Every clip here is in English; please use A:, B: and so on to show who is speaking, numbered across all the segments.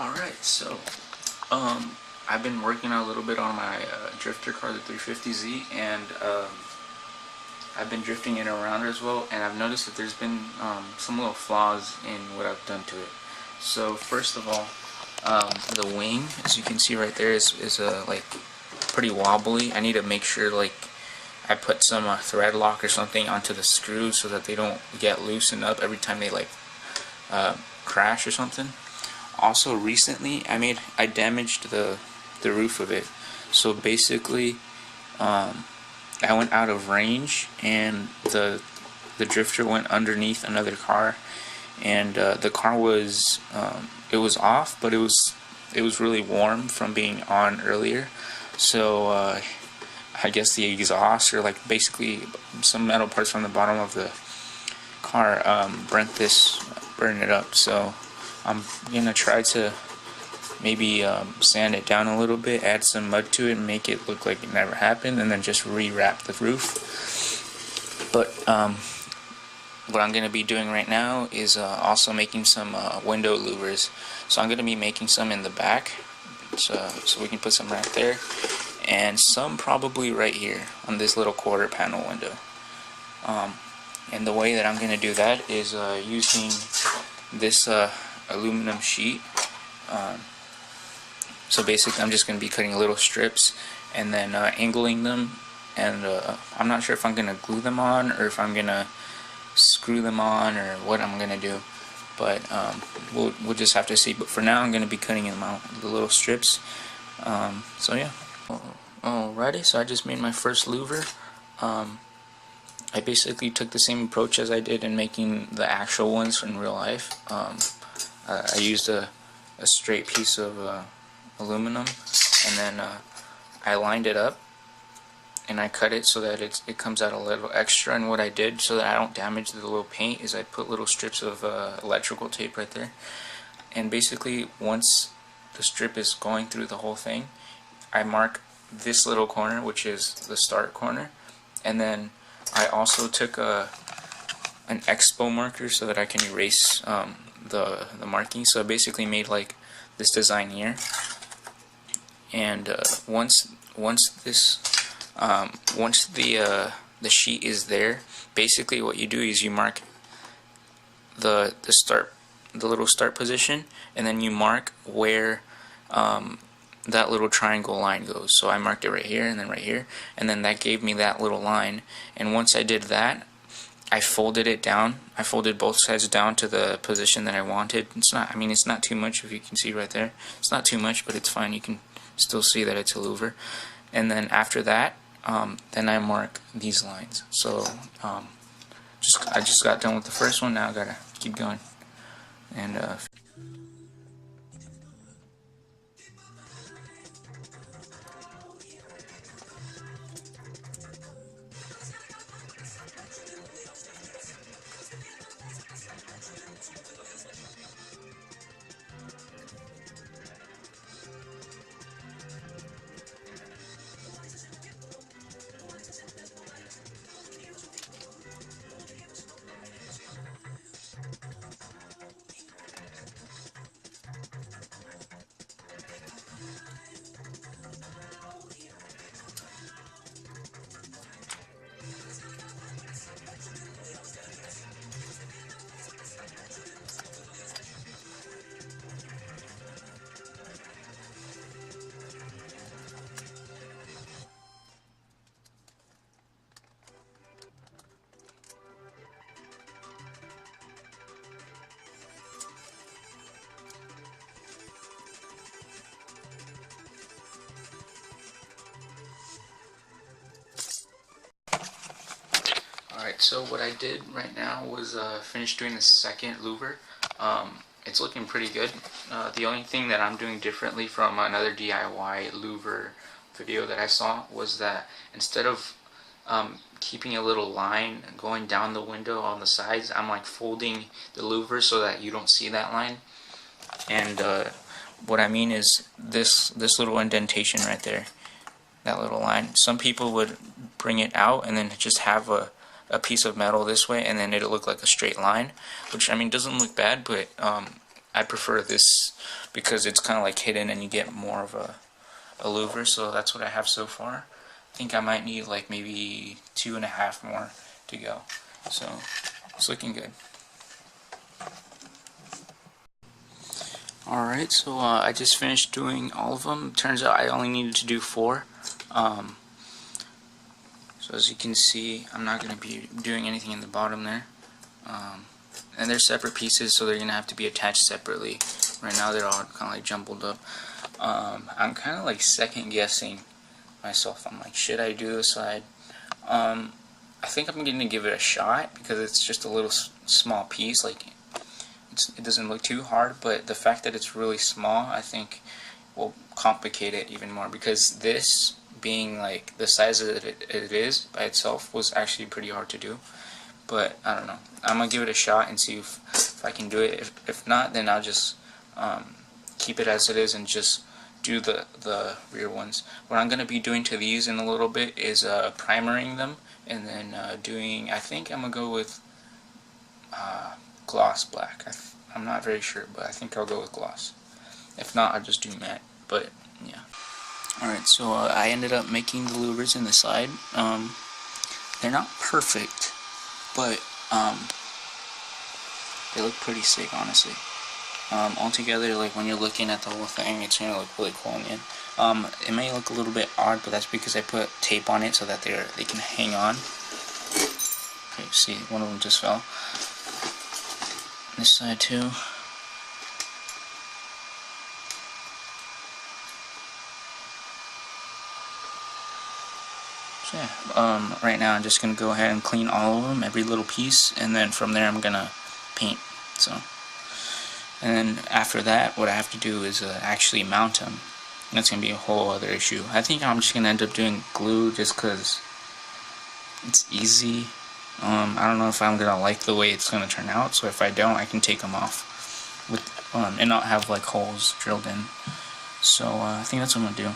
A: Alright, so I've been working a little bit on my drifter car, the 350Z, and I've been drifting it around as well, and I've noticed that there's been some little flaws in what I've done to it. So first of all, the wing, as you can see right there, is like pretty wobbly. I need to make sure like I put some thread lock or something onto the screws so that they don't get loosened up every time they like crash or something. Also, recently I damaged the roof of it. So basically, I went out of range, and the drifter went underneath another car, and the car was it was off, but it was really warm from being on earlier. So I guess the exhaust, or like basically some metal parts from the bottom of the car burned it up. So I'm gonna try to maybe sand it down a little bit, add some mud to it, and make it look like it never happened, and then just re-wrap the roof. But what I'm gonna be doing right now is also making some window louvers. So I'm gonna be making some in the back, so we can put some right there, and some probably right here on this little quarter panel window. And the way that I'm gonna do that is using this aluminum sheet. So basically I'm just going to be cutting little strips and then angling them, and I'm not sure if I'm going to glue them on or if I'm going to screw them on or what I'm going to do, but we'll just have to see. But for now I'm going to be cutting them out, the little strips. So yeah. Alrighty, so I just made my first louver. I basically took the same approach as I did in making the actual ones in real life. I used a straight piece of aluminum, and then I lined it up and I cut it so that it comes out a little extra. And what I did, so that I don't damage the little paint, is I put little strips of electrical tape right there. And basically once the strip is going through the whole thing, I mark this little corner, which is the start corner, and then I also took an expo marker so that I can erase the marking. So I basically made like this design here, and once the sheet is there, basically what you do is you mark the little start position, and then you mark where that little triangle line goes. So I marked it right here and then right here, and then that gave me that little line. And once I did that, I folded it down. I folded both sides down to the position that I wanted. It's not too much, if you can see right there. It's not too much, but it's fine. You can still see that it's a louver. And then after that, then I mark these lines. So I just got done with the first one. Now I gotta keep going. And Alright, so what I did right now was finish doing the second louver. It's looking pretty good. The only thing that I'm doing differently from another DIY louver video that I saw was that instead of keeping a little line going down the window on the sides, I'm like folding the louver so that you don't see that line. And what I mean is this little indentation right there, that little line. Some people would bring it out and then just have a piece of metal this way, and then it'll look like a straight line, which doesn't look bad, but I prefer this because it's kind of like hidden and you get more of a louver, so that's what I have so far. I think I might need like maybe 2.5 more to go, so it's looking good. Alright, so I just finished doing all of them. Turns out I only needed to do 4. So as you can see, I'm not going to be doing anything in the bottom there. And they're separate pieces, so they're going to have to be attached separately. Right now they're all kind of like jumbled up. I'm kind of like second guessing myself. I'm like, should I do this side? I think I'm going to give it a shot because it's just a little small piece. Like it doesn't look too hard, but the fact that it's really small, I think, will complicate it even more, because this, being like the size that it is by itself, was actually pretty hard to do. But I don't know. I'm gonna give it a shot and see if I can do it. If not, then I'll just keep it as it is and just do the rear ones. What I'm gonna be doing to these in a little bit is primering them, and then doing, I think I'm gonna go with gloss black. I'm not very sure, but I think I'll go with gloss. If not, I'll just do matte. But yeah. Alright, so I ended up making the louvers in the side. They're not perfect, but they look pretty sick, honestly. Altogether, like when you're looking at the whole thing, it's gonna look really cool in the end. It may look a little bit odd, but that's because I put tape on it so that they can hang on. Okay, see, one of them just fell. This side too. So yeah, right now I'm just gonna go ahead and clean all of them, every little piece, and then from there I'm gonna paint. So, and then after that, what I have to do is actually mount them. That's gonna be a whole other issue. I think I'm just gonna end up doing glue just because it's easy. I don't know if I'm gonna like the way it's gonna turn out, so if I don't, I can take them off with and not have like holes drilled in. So I think that's what I'm gonna do.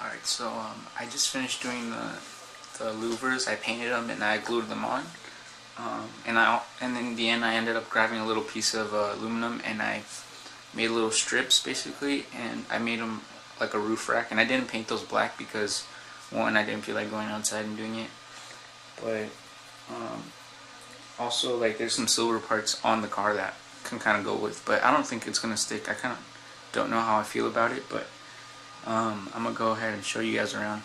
A: Alright, so I just finished doing the louvers. I painted them and I glued them on. And in the end I ended up grabbing a little piece of aluminum and I made little strips basically, and I made them like a roof rack. And I didn't paint those black because, one, I didn't feel like going outside and doing it, but also like there's some silver parts on the car that can kind of go with, but I don't think it's gonna stick. I kind of don't know how I feel about it, but I'm gonna go ahead and show you guys around.